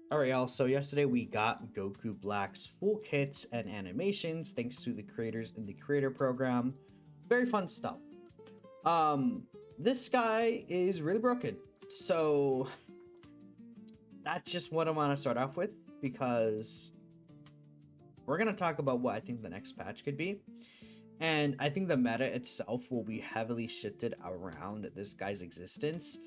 Alright, y'all, so yesterday we got Goku Black's full kits and animations thanks to the creators in the creator program. Very fun stuff. This guy is really broken. So that's just what I want to start off with because we're going to talk about what I think the next patch could be. And I think the meta itself will be heavily shifted around this guy's existence.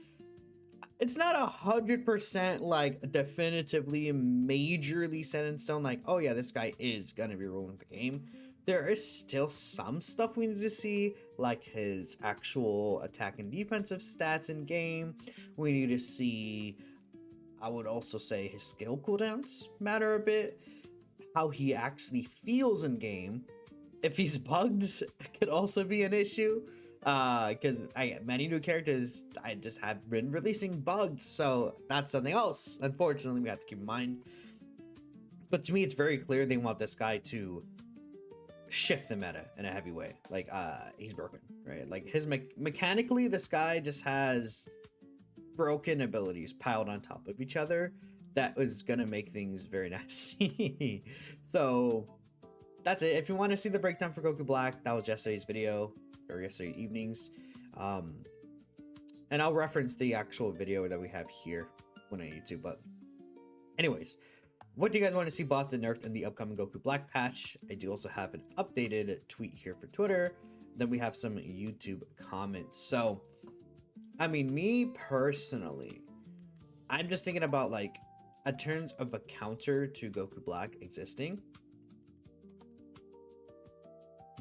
It's not 100% like definitively majorly set in stone, like, oh yeah, this guy is gonna be ruling the game. There is still some stuff we need to see, like his actual attack and defensive stats in game. We need to see, I would also say, his skill cooldowns matter a bit, how he actually feels in game. If he's bugged, it could also be an issue, because many new characters I just have been releasing bugged, so that's something else unfortunately we have to keep in mind. But to me, it's very clear they want this guy to shift the meta in a heavy way. Like, he's broken, right? Like, his mechanically, this guy just has broken abilities piled on top of each other that is gonna make things very nasty. So that's it. If you want to see the breakdown for Goku Black, that was yesterday's video, or yesterday evening's. And I'll reference the actual video that we have here when I need to. But anyways, what do you guys want to see buffed and nerfed in the upcoming Goku Black patch? I do also have an updated tweet here for Twitter. Then we have some YouTube comments. So, I mean, me personally, I'm just thinking about like in terms of a counter to Goku Black existing.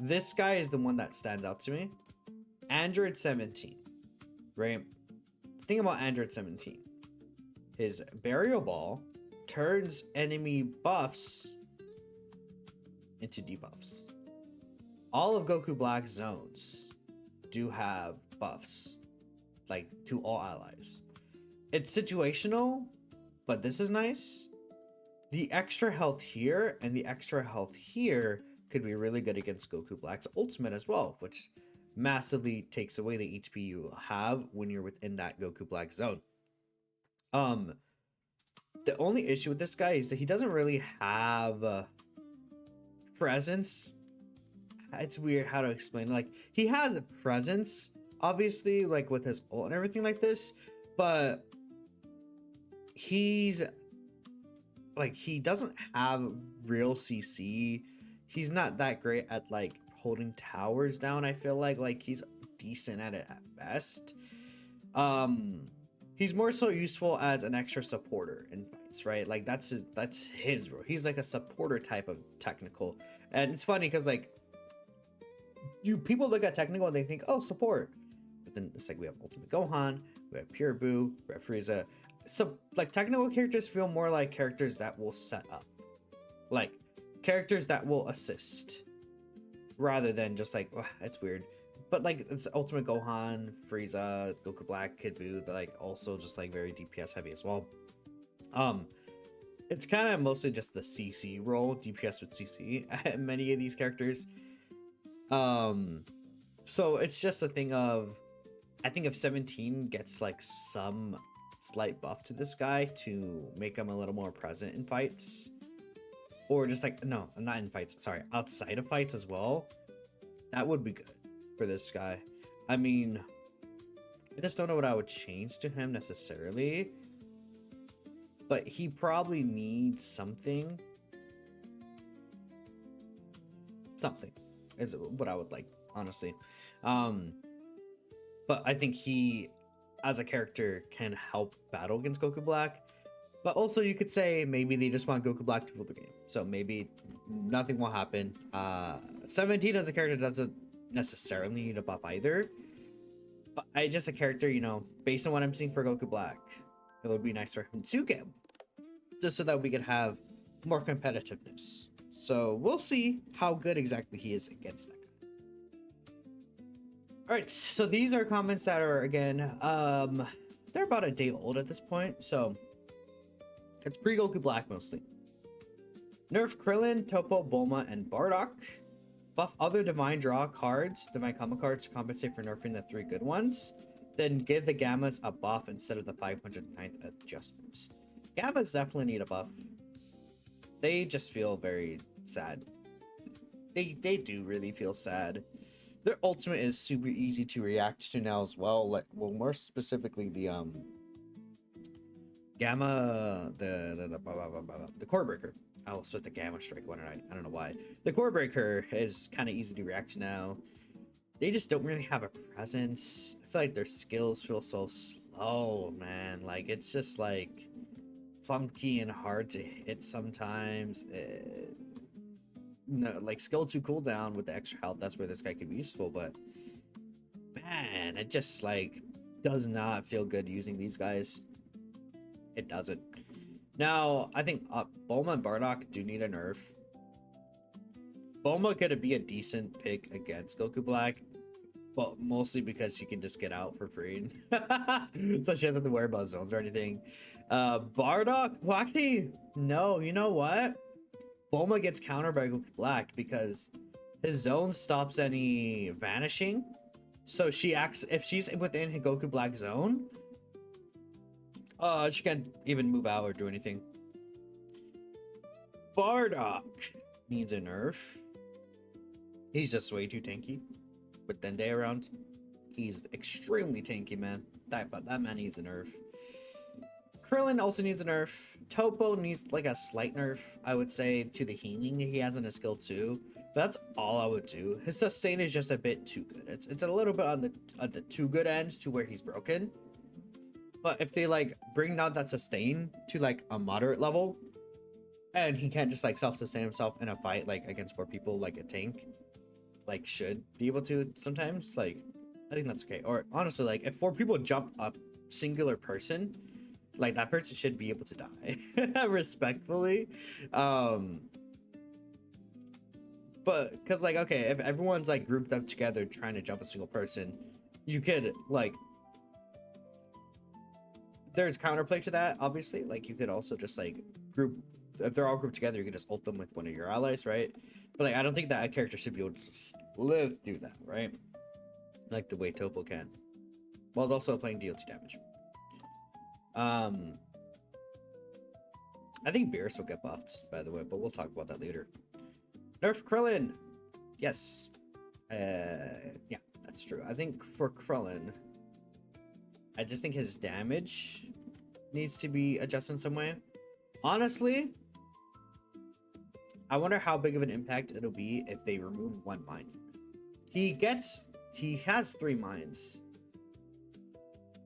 This guy is the one that stands out to me. Android 17, right? Think about Android 17. His burial ball turns enemy buffs into debuffs. All of Goku Black's zones do have buffs, like to all allies. It's situational, but this is nice. The extra health here and the extra health here could be really good against Goku Black's ultimate as well, which massively takes away the HP you have when you're within that Goku Black zone. The only issue with this guy is that he doesn't really have presence. It's weird how to explain it. Like, he has a presence, obviously, like with his ult and everything like this, but he's like, he doesn't have real CC. He's not that great at like holding towers down. I feel like he's decent at it at best. He's more so useful as an extra supporter in fights, right? Like that's his role. He's like a supporter type of technical. And it's funny because like people look at technical and they think, oh, support. But then it's like we have Ultimate Gohan, we have Pure Boo, we have Frieza. So like technical characters feel more like characters that will set up. Like characters that will assist rather than just like, oh, it's weird. But like it's Ultimate Gohan, Frieza, Goku Black, Kid Buu, like also just like very DPS heavy as well. It's kind of mostly just the CC role, DPS with CC many of these characters. So it's just a thing of, I think if 17 gets like some slight buff to this guy to make him a little more present in fights, or just like, no, not in fights, sorry, outside of fights as well, that would be good for this guy. I mean, I just don't know what I would change to him necessarily, but he probably needs something is what I would like, honestly. But I think he as a character can help battle against Goku Black. But also you could say maybe they just want Goku Black to rule the game. So maybe nothing will happen. 17 as a character doesn't necessarily need a buff either. But just a character, you know, based on what I'm seeing for Goku Black, it would be nice for him to get one, just so that we could have more competitiveness. So we'll see how good exactly he is against that guy. Alright, so these are comments that are, again, they're about a day old at this point. So it's pre-Goku Black mostly. Nerf Krillin, Topo, Bulma, and Bardock. Buff other Divine Draw cards, Divine Combo cards, to compensate for nerfing the 3 good ones. Then give the Gammas a buff instead of the 509th adjustments. Gammas definitely need a buff. They just feel very sad. They do really feel sad. Their ultimate is super easy to react to now as well. Like, well, more specifically the Gamma, the core breaker. I will start the Gamma Strike one, and I don't know why. The core breaker is kind of easy to react to now. They just don't really have a presence. I feel like their skills feel so slow, man. Like, it's just like funky and hard to hit sometimes. No, like skill 2 cooldown with the extra health, that's where this guy could be useful, but man, it just like does not feel good using these guys. It doesn't. Now, I think Bulma and Bardock do need a nerf. Bulma could be a decent pick against Goku Black, but mostly because she can just get out for free. So she doesn't have to worry about zones or anything. Bardock, well, actually, no, you know what? Bulma gets countered by Goku Black because his zone stops any vanishing. So she acts, if she's within Goku Black zone, she can't even move out or do anything. Bardock needs a nerf. He's just way too tanky. With Dende around, he's extremely tanky, man. That man needs a nerf. Krillin also needs a nerf. Topo needs like a slight nerf, I would say, to the healing he has in his skill 2. But that's all I would do. His sustain is just a bit too good. It's a little bit on the too good end to where he's broken. But if they like bring down that sustain to like a moderate level, and he can't just like self-sustain himself in a fight like against 4 people like a tank, like should be able to sometimes, like I think that's okay. Or honestly, like if 4 people jump up singular person, like that person should be able to die respectfully. But because like, okay, if everyone's like grouped up together trying to jump a single person, you could like, there's counterplay to that, obviously. Like you could also just like group, if they're all grouped together, you could just ult them with one of your allies, right? But like I don't think that a character should be able to just live through that, right? Like the way Topo can, while it's also playing DLC damage. I think Beerus will get buffed, by the way, but we'll talk about that later. Nerf Krillin! Yes. Yeah, that's true. I think for Krillin, I just think his damage needs to be adjusted in some way. Honestly, I wonder how big of an impact it'll be if they remove 1 mine. He has 3 mines.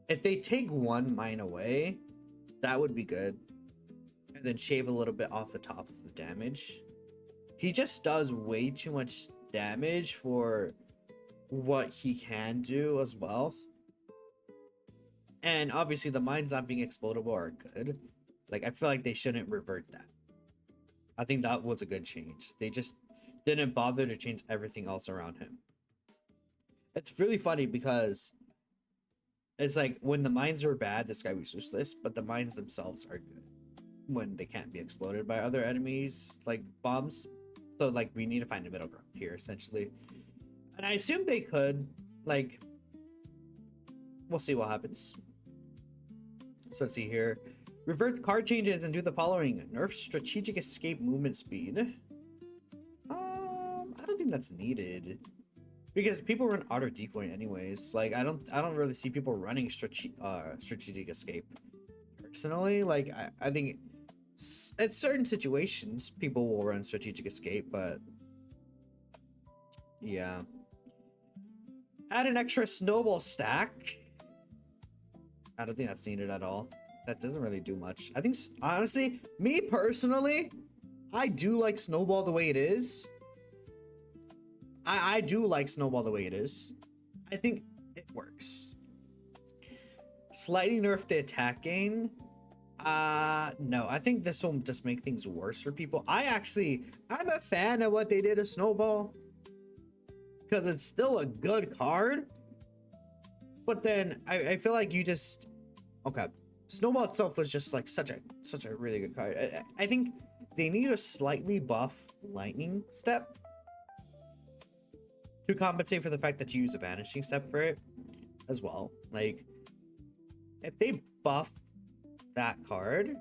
If they take 1 mine away, that would be good. And then shave a little bit off the top of the damage. He just does way too much damage for what he can do as well. And obviously the mines not being explodable are good. Like I feel like they shouldn't revert that. I think that was a good change. They just didn't bother to change everything else around him. It's really funny because it's like when the mines were bad, this guy was useless, but the mines themselves are good when they can't be exploded by other enemies, like bombs. So like we need to find a middle ground here, essentially. And I assume they could, like, we'll see what happens. So let's see here. Revert card changes and do the following. Nerf strategic escape movement speed. I don't think that's needed. Because people run auto decoy anyways. Like I don't really see people running strategic escape. Personally, like I think at certain situations people will run strategic escape, but yeah. Add an extra snowball stack. I don't think that's needed at all. That doesn't really do much. I think honestly, me personally, I do like snowball the way it is. I do like snowball the way it is. I think it works. Slightly nerf the attack gain. No, I think this will just make things worse for people. I'm a fan of what they did to Snowball, because it's still a good card. But then I feel like you just, okay, Snowball itself was just like such a really good card. I think they need to slightly buff Lightning Step to compensate for the fact that you use a Vanishing Step for it as well. Like, if they buff that card,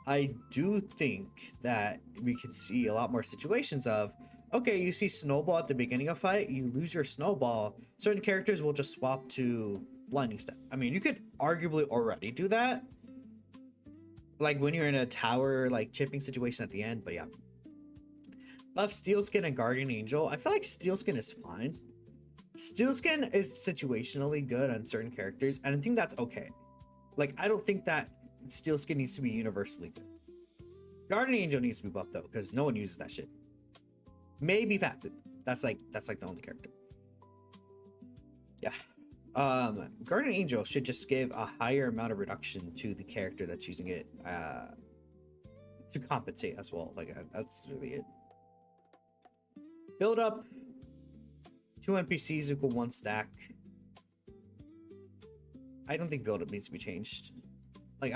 I do think that we could see a lot more situations of, okay, you see snowball at the beginning of fight, you lose your snowball, certain characters will just swap to blinding step. I mean, you could arguably already do that, like when you're in a tower like chipping situation at the end, but yeah. Buff Steel Skin and Guardian Angel. I feel like Steel Skin is fine. Steel Skin is situationally good on certain characters, and I think that's okay. Like, I don't think that Steel Skin needs to be universally good. Guardian Angel needs to be buffed though, because no one uses that shit. Maybe Fat Food. That's like the only character. Yeah. Guardian Angel should just give a higher amount of reduction to the character that's using it to compensate as well. Like, that's really it. Build up. 2 NPCs equal 1 stack. I don't think build up needs to be changed. Like,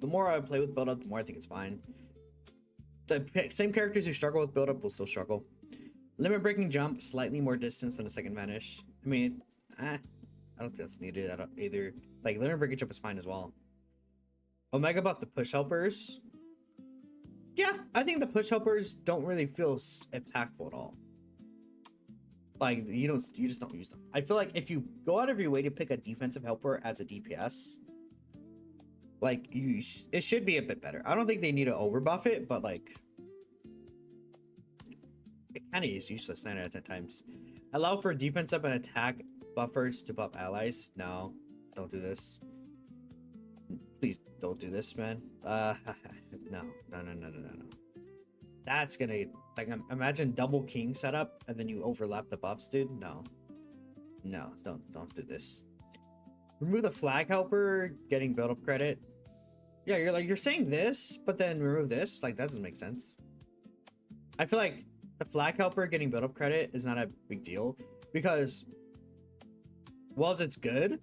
the more I play with build up, the more I think it's fine. The same characters who struggle with build up will still struggle. Limit breaking jump, slightly more distance than a second vanish. I mean, I don't think that's needed either. Like, limit breaking jump is fine as well. Omega buff the push helpers. Yeah, I think the push helpers don't really feel impactful at all. Like, you just don't use them. I feel like if you go out of your way to pick a defensive helper as a DPS, like, it should be a bit better. I don't think they need to overbuff it, but like, it kind of is useless 9 out of 10 times. Allow for defense up and attack buffers to buff allies. No, don't do this. Please don't do this, man. No. That's gonna, like, imagine double king setup and then you overlap the buffs, dude. No, don't do this. Remove the flag helper, getting build up credit. Yeah, you're saying this, but then remove this. Like, that doesn't make sense. I feel like the flag helper getting build up credit is not a big deal because, whilst it's good,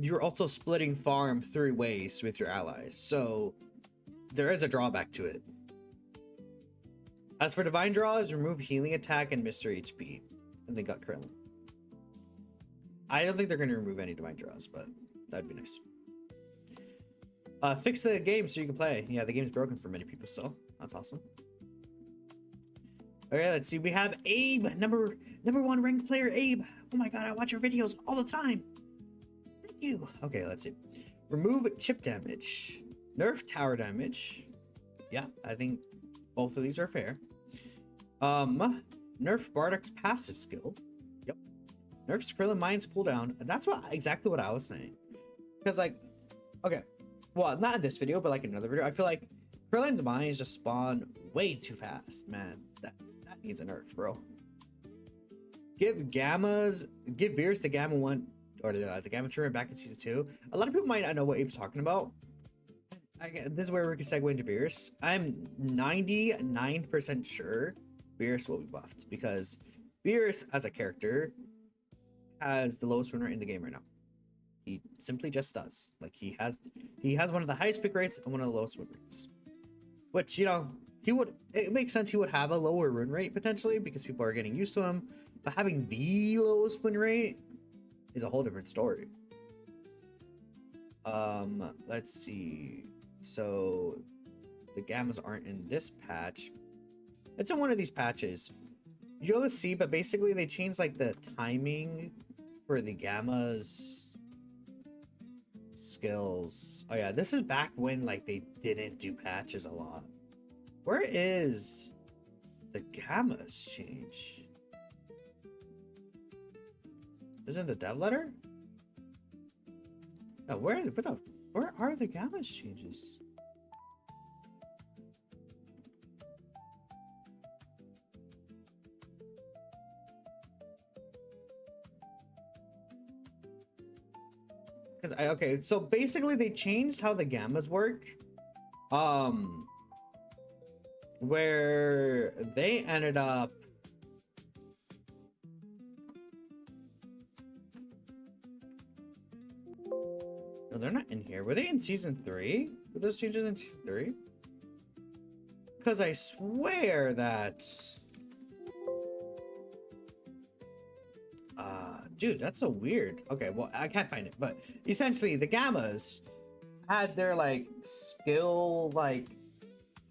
you're also splitting farm 3 ways with your allies, so there is a drawback to it. As for divine draws, remove healing attack and Mr. HP, and they got Krillin. I don't think they're going to remove any divine draws, but that'd be nice. Fix the game so you can play. Yeah, the game's broken for many people still. That's awesome. Okay, let's see. We have Abe, number 1 ranked player, Abe. Oh my god, I watch your videos all the time. Thank you. Okay, let's see. Remove chip damage. Nerf tower damage. Yeah, I think both of these are fair. Nerf Bardock's passive skill. Yep. Nerf Krillin Mine's cooldown. That's exactly what I was saying. Because, like, okay. Well, not in this video, but like in another video. I feel like Krillin's mines just spawn way too fast, man. That needs a nerf, bro. Give Beerus the Gamma 1 or the Gamma Trigger back in season 2. A lot of people might not know what Abe's talking about. This is where we can segue into Beerus. I'm 99% sure Beerus will be buffed because Beerus as a character has the lowest win rate in the game right now. He simply just does. Like, he has one of the highest pick rates and one of the lowest win rates. Which, you know, it makes sense he would have a lower win rate potentially because people are getting used to him. But having the lowest win rate is a whole different story. Let's see. So the gammas aren't in this patch. It's in one of these patches. You'll see, but basically they changed like the timing for the gammas skills. Oh yeah, this is back when like they didn't do patches a lot. Where is the gammas change? Isn't the dev letter? No, where are the gammas changes? Okay, so basically they changed how the gammas work. Where they ended up no, they're not in here. Were they in season 3? Were those changes in season 3? Because I swear that Dude, that's so weird. Okay, well, I can't find it, but essentially the Gammas had their like skill like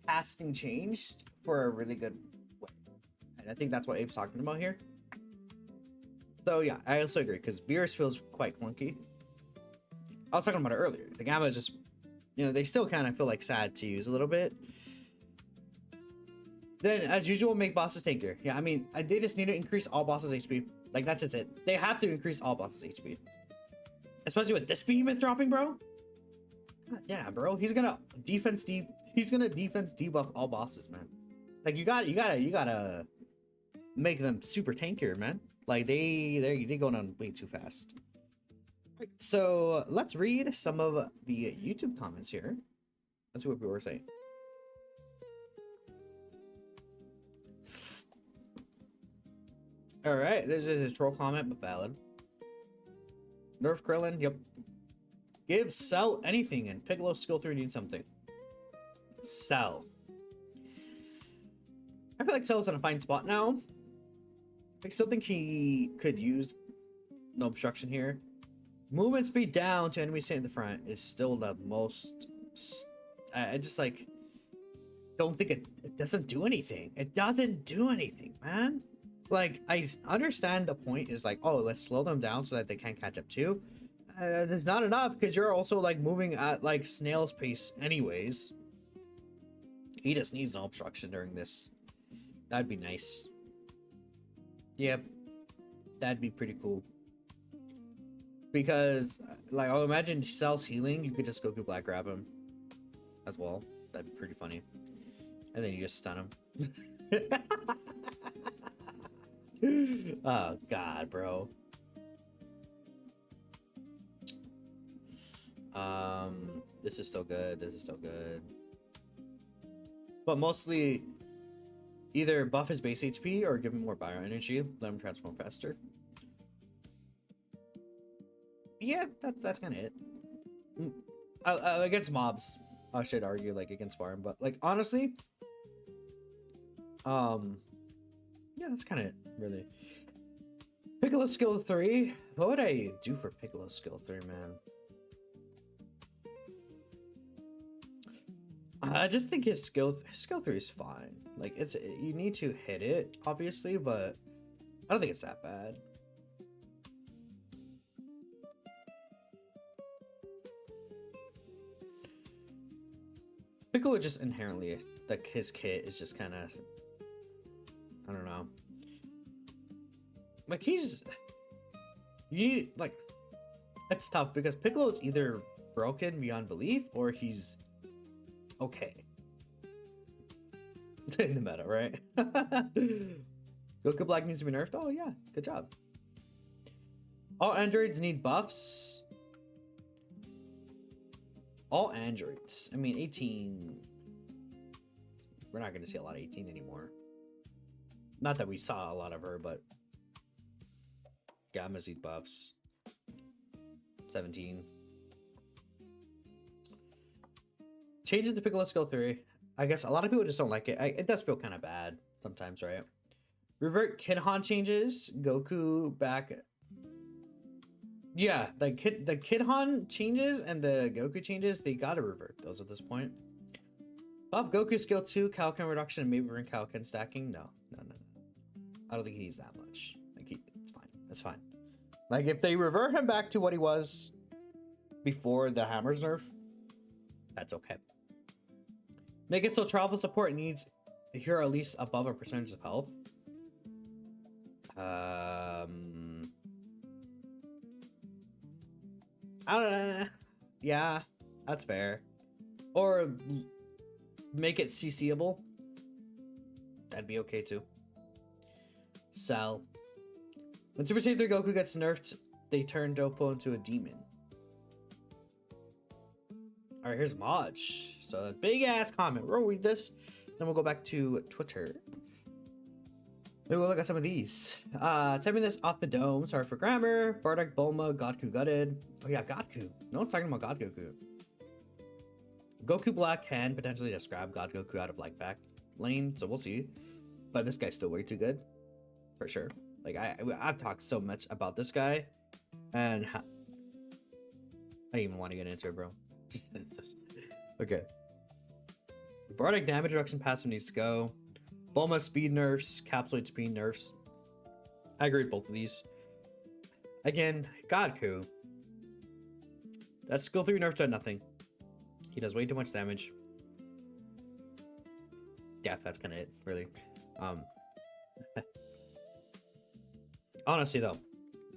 casting changed for a really good way. And I think that's what Abe's talking about here. So yeah, I also agree because Beerus feels quite clunky. I was talking about it earlier. The Gamma is just, you know, they still kind of feel like sad to use a little bit. Then, as usual, make bosses tankier. Yeah, I mean, they just need to increase all bosses' HP. Like, that's just it. They have to increase all bosses' HP. Especially with this behemoth dropping, bro. God damn, bro. He's gonna defense debuff all bosses, man. Like, you gotta make them super tankier, man. Like, they go down way too fast. Right, so let's read some of the YouTube comments here. Let's see what people were saying. All right, there's a troll comment, but valid. Nerf Krillin, yep. Give Cell anything, and Piccolo skill 3 needs something. Cell. I feel like Cell's in a fine spot now. I still think he could use no obstruction here. Movement speed down to enemies staying in the front is still the most. I just like don't think it doesn't do anything. It doesn't do anything, man. Like, I understand the point is like, oh, let's slow them down so that they can't catch up too. There's not enough because you're also like moving at like snail's pace anyways. He just needs no obstruction during this. That'd be nice. Yep. That'd be pretty cool. Because, like, I'll imagine Cell's healing, you could just Goku Black grab him as well. That'd be pretty funny. And then you just stun him. Oh, God, bro. This is still good. This is still good. But mostly, either buff his base HP or give him more bioenergy. Let him transform faster. Yeah, that's kind of it. Against mobs, I should argue like against farm, but like honestly, yeah, that's kind of it, really. Piccolo skill 3. What would I do for Piccolo skill 3, man? I just think his skill 3 is fine. Like you need to hit it, obviously, but I don't think it's that bad. Piccolo just inherently, like, his kit is just kind of, I don't know. Like, like, it's tough because Piccolo is either broken beyond belief or he's okay. In the meta, right? Goku Black needs to be nerfed? Oh, yeah, good job. All androids need buffs. All androids. I mean, 18. We're not going to see a lot of 18 anymore. Not that we saw a lot of her, but Gammas need buffs. 17. Changes to Piccolo skill 3. I guess a lot of people just don't like it. It does feel kind of bad sometimes, right? Revert Kidhan changes. Goku back. Yeah, the Kidhan changes and the Goku changes, they gotta revert those at this point. Buff Goku skill 2, Kaioken reduction, and maybe bring Kaioken stacking. No. I don't think he needs that much. Like, it's fine. That's fine. Like, if they revert him back to what he was before the Hammer's nerf, that's okay. Make it so travel support needs the hero at least above a percentage of health. I don't know. Yeah, that's fair. Or make it CCable. That'd be okay too. Cell. When Super Saiyan 3 Goku gets nerfed, they turn Dopo into a demon. Alright, here's Maj. So, big ass comment. We'll read this. Then we'll go back to Twitter. Maybe we'll look at some of these. Typing this off the dome. Sorry for grammar. Bardock, Bulma, Godku gutted. Oh yeah, Godku. No one's talking about God Goku. Goku Black can potentially just grab God Goku out of like back lane, so we'll see. But this guy's still way too good. For sure. Like I've talked so much about this guy, and I don't even want to get into it, bro. Okay. Bardic damage reduction passive needs to go. Bulma speed nerfs, Capsule speed nerfs. I agree with both of these. Again, Godku. That skill 3 nerf done nothing. He does way too much damage. Yeah, that's kind of it, really. Honestly, though,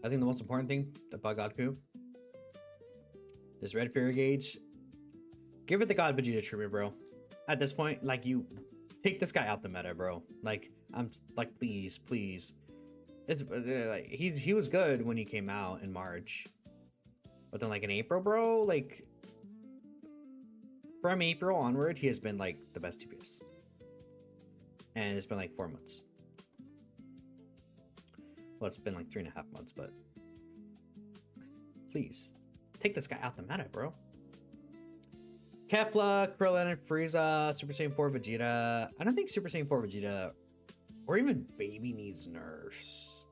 I think the most important thing about Godku, this red fear gauge, give it the God Vegeta treatment, bro. At this point, like, you take this guy out the meta, bro. Like, I'm like, please. It's like he was good when he came out in March, but then like in April, bro, like from April onward, he has been like the best TPS, and it's been like 4 months. Well, it's been like 3.5 months, but please take this guy out the meta, bro. Kefla, Krillin, Frieza, Super Saiyan 4 Vegeta. I don't think Super Saiyan 4 Vegeta or even Baby needs nerfs.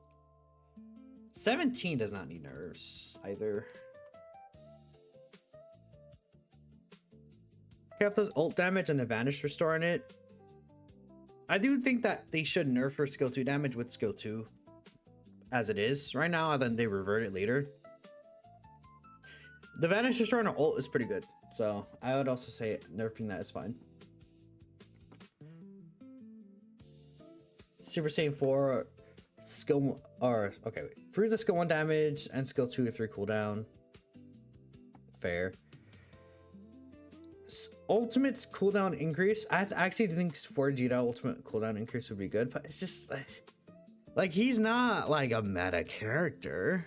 17 does not need nerfs either. Kefla's ult damage and the Vanish Restore on it. I do think that they should nerf her skill 2 damage with skill 2 as it is right now, and then they revert it later. The Vanish Restore on her ult is pretty good, so I would also say nerfing that is fine. Super Saiyan 4 skill or okay, wait. Frieza skill 1 damage and skill 2 or 3 cooldown. Fair. Ultimate's cooldown increase. I actually think for Vegeta ultimate cooldown increase would be good, but it's just like he's not like a meta character.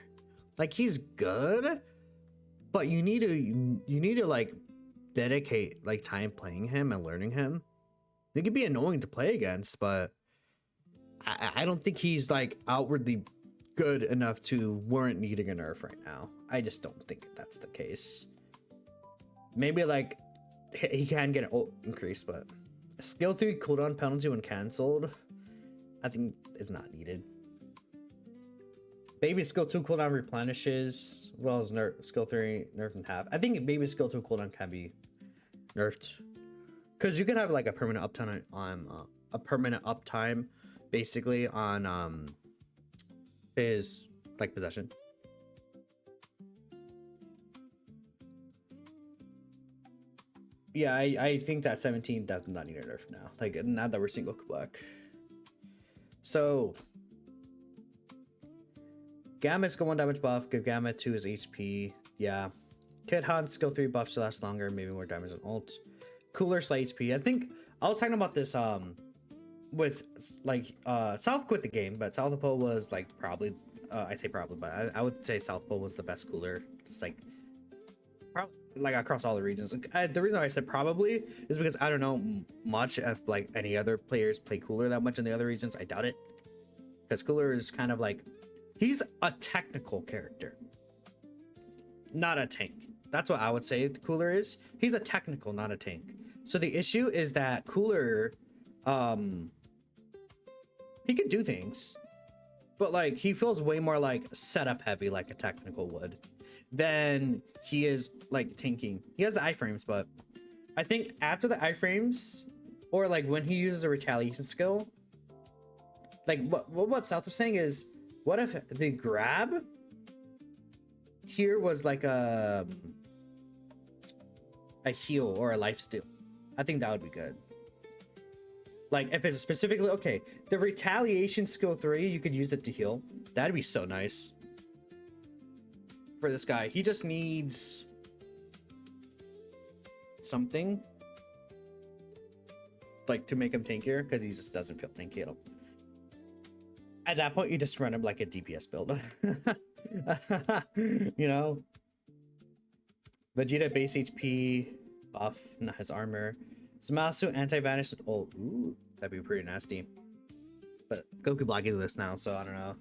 Like he's good, but you need to like dedicate like time playing him and learning him. It could be annoying to play against, but I don't think he's like outwardly good enough to warrant needing a nerf right now. I just don't think that's the case. Maybe like he can get an ult increase, but a skill 3 cooldown penalty when cancelled, I think is not needed. Baby skill 2 cooldown replenishes, as well as skill 3 nerfed in half. I think baby skill 2 cooldown can be nerfed because you can have like a permanent uptime on basically on his like possession. Yeah, I think that 17 does not need a nerf now. Like now that we're seeing Goku Black. So Gamma's skill 1 damage buff, give Gamma 2 his HP. Yeah. Kid Han's skill 3 buffs to last longer, maybe more damage than ult. Cooler slight HP. I think I was talking about this with like South quit the game, but Southpaw was like probably I say probably, but I would say Southpaw was the best cooler, just like probably like across all the regions. The reason why I said probably is because I don't know much if like any other players play cooler that much in the other regions. I doubt it, because cooler is kind of like he's a technical character, not a tank. That's what I would say the cooler is. He's a technical, not a tank. So the issue is that cooler he can do things, but like he feels way more like setup heavy, like a technical would, than he is like tanking. He has the iframes, but I think after the iframes, or like when he uses a retaliation skill, like what South was saying is, what if the grab here was like a heal or a life steal? I think that would be good. Like if it's specifically okay, the retaliation skill 3, you could use it to heal. That'd be so nice for this guy. He just needs something like to make him tankier, because he just doesn't feel tanky at all. At that point, you just run him like a DPS build. You know, Vegeta base HP buff, not his armor. Zamasu anti-vanish. Oh, ooh, that'd be pretty nasty. But Goku Black is this now, so I don't know.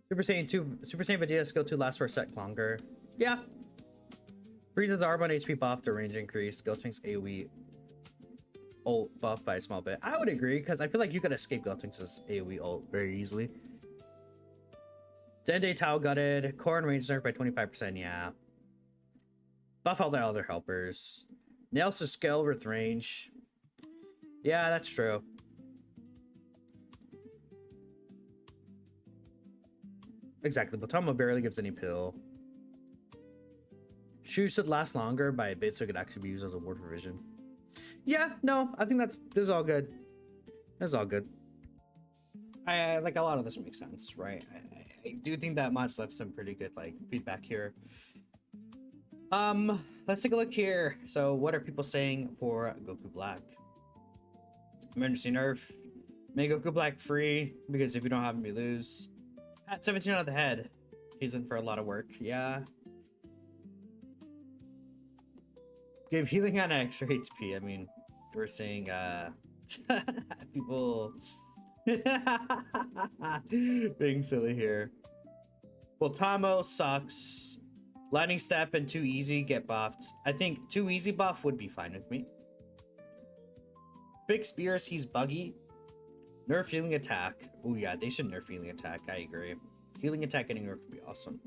Super Saiyan 2, Super Saiyan Vegeta skill 2 lasts for a sec longer. Yeah. Frieza's armor and HP buff, the range increase, skill tanks AoE. ult buff by a small bit. I would agree, because I feel like you could escape Gotenks' AoE ult very easily. Dende Tau gutted. Corrin range nerf by 25%, yeah. Buff all the other helpers. Nails to scale with range. Yeah, that's true. Exactly, Botama barely gives any pill. Shoes should last longer by a bit so it could actually be used as a ward provision. Yeah, no, I think this is all good. That's all good. I like a lot of this makes sense, right? I do think that Maj left some pretty good like feedback here. Let's take a look here. So what are people saying for Goku Black? Emergency nerf. Make Goku Black free, because if you don't have him, you lose. At 17 on the head. He's in for a lot of work. Yeah. Give healing on extra HP. I mean, we're saying people being silly here. Well, Tamo sucks. Lightning Step and Too Easy get buffed. I think Too Easy buff would be fine with me. Fix Beerus, he's buggy. Nerf healing attack. Oh yeah, they should nerf healing attack. I agree. Healing attack getting nerf would be awesome.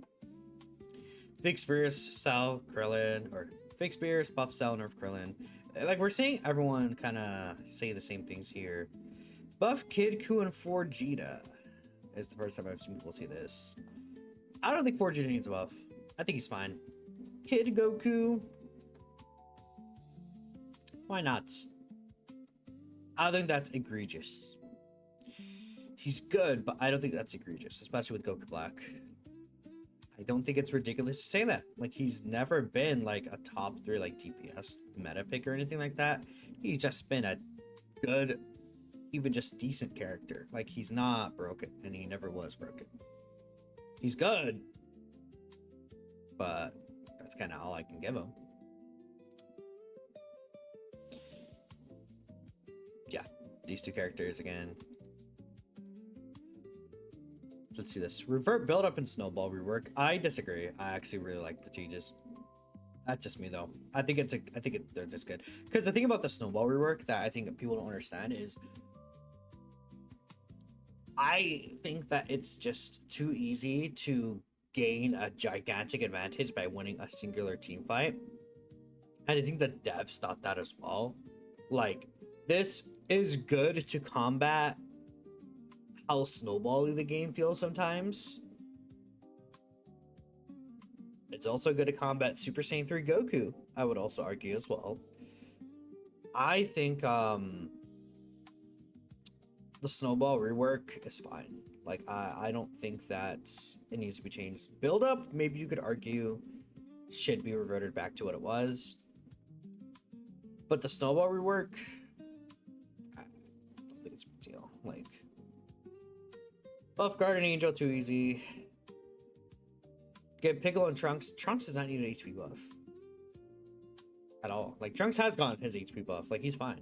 Fix Beerus, Sal, Krillin, or Fix Beerus, buff Sal, nerf Krillin. Like, we're seeing everyone kind of say the same things here. Buff Kid Ku and 4Gita is the first time I've seen people see this. I don't think 4Gita needs a buff. I think he's fine. Kid Goku. Why not? I don't think that's egregious. He's good, but I don't think that's egregious, especially with Goku Black. I don't think it's ridiculous to say that. Like, he's never been like a top 3 like DPS meta pick or anything like that. He's just been a good, even just decent character. Like, he's not broken, and he never was broken. He's good, but that's kind of all I can give him. Yeah, these two characters again. Let's see this. Revert, build up, and snowball rework. I disagree. I actually really like the changes. That's just me though. I think they're just good. Because the thing about the snowball rework that I think people don't understand is, I think that it's just too easy to gain a gigantic advantage by winning a singular team fight. And I think the devs thought that as well. Like, this is good to combat how snowbally the game feels sometimes. It's also good to combat Super Saiyan 3 Goku, I would also argue as well. I think the snowball rework is fine. Like, I don't think that it needs to be changed. Build up, maybe you could argue, should be reverted back to what it was. But the snowball rework, I don't think it's a big deal. Like, buff Guardian Angel, too easy. Get Piccolo and Trunks. Trunks does not need an HP buff at all. Like, Trunks has gotten his HP buff. Like, he's fine.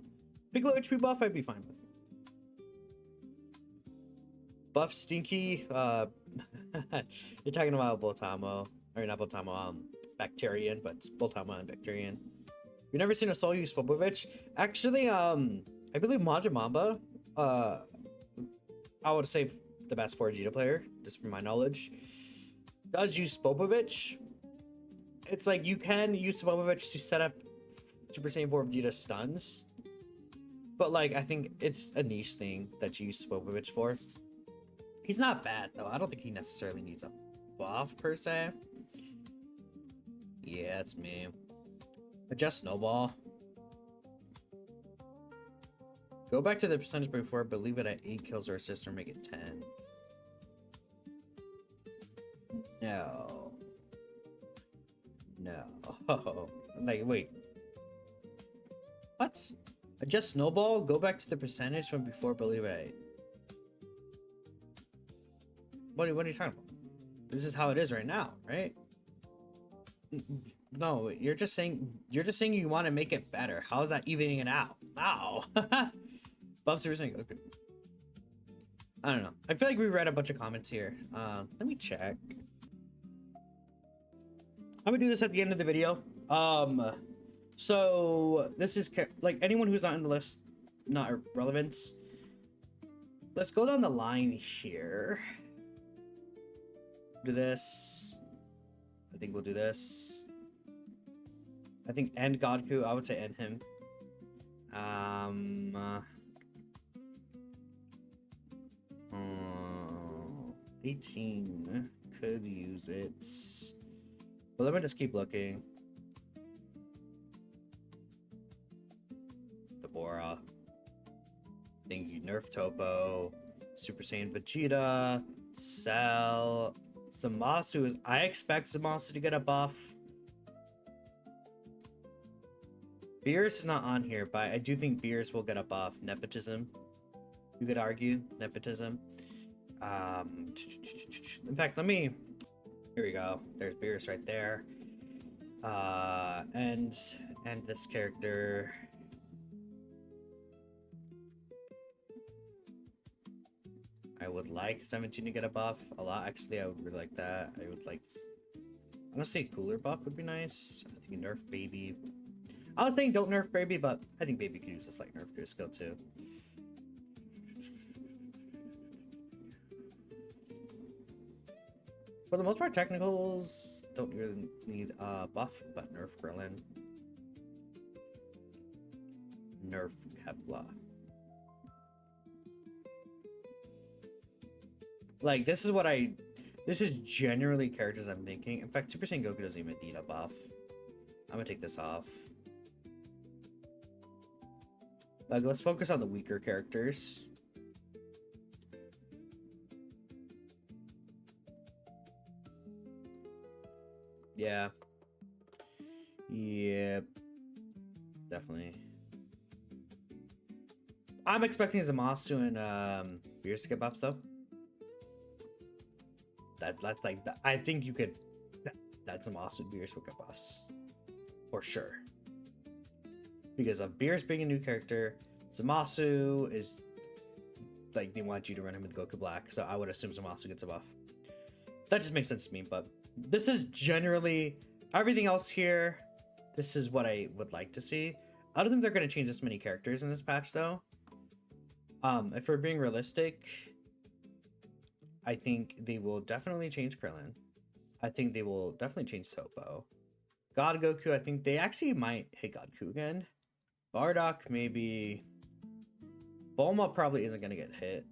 Piccolo HP buff, I'd be fine with. Buff Stinky. You're talking about Boltamo. Or not Boltamo, Bacterian, but it's Boltamo and Bacterian. You've never seen a soul use Popovich? Actually, I believe Majin Mamba, I would say the best 4Gita player, just from my knowledge, does use Popovich. It's like, you can use Popovich to set up Super Saiyan 4 Vegeta stuns, but like, I think it's a niche thing that you use Popovich for. He's not bad though. I don't think he necessarily needs a buff per se. Yeah, it's me. Adjust snowball. Go back to the percentage before, but leave it at 8 kills or assists, or make it 10. No. No. Like, wait. What? Adjust snowball? Go back to the percentage from before, but leave it at 8. What are you talking about? This is how it is right now, right? No, you're just saying you want to make it better. How is that evening it out? Wow. Buffs are saying, okay. I don't know. I feel like we read a bunch of comments here. Let me check. I'm gonna do this at the end of the video. So this is like anyone who's not in the list, not relevant. Let's go down the line here. Do this. I think we'll do this. I think end Goku. I would say end him. 18 could use it, but let me just keep looking. The Bora. I think you nerf Topo, Super Saiyan Vegeta, Cell, Zamasu is. I expect Zamasu to get a buff. Beerus is not on here, but I do think Beerus will get a buff. Nepotism. You could argue nepotism. In fact, let me. Here we go. There's Beerus right there. And this character. I would like 17 to get a buff a lot. Actually, I would really like that. I would like. Honestly, cooler buff would be nice. I think nerf Baby. I was saying don't nerf Baby, but I think Baby could use a slight nerf to his skill too. For the most part, technicals don't really need a buff, but nerf Krillin. Nerf Kefla. Like, this is generally characters I'm thinking. In fact, Super Saiyan Goku doesn't even need a buff. I'm gonna take this off. Like, let's focus on the weaker characters. Yeah. Yep. Definitely. I'm expecting Zamasu and Beerus to get buffs though. That's like that. I think you could. That's Zamasu and Beerus will get buffs for sure. Because of Beerus being a new character, Zamasu is like they want you to run him with Goku Black, so I would assume Zamasu gets a buff. That just makes sense to me, but this is generally everything else here. This is what I would like to see. I don't think they're going to change this many characters in this patch, though. If we're being realistic, I think they will definitely change Krillin. I think they will definitely change Topo. God Goku, I think they actually might hit Goku again. Bardock, maybe. Bulma probably isn't going to get hit.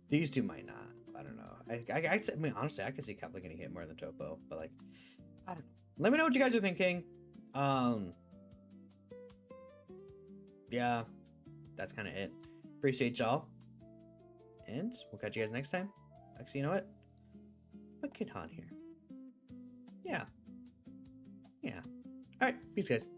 These two might not. I don't know. I mean, honestly, I could see Kefla getting hit more than Topo, but like, I don't know. Let me know what you guys are thinking. Yeah, that's kind of it. Appreciate y'all. And we'll catch you guys next time. Actually, you know what? Put Kid Han here. Yeah. Yeah. All right. Peace, guys.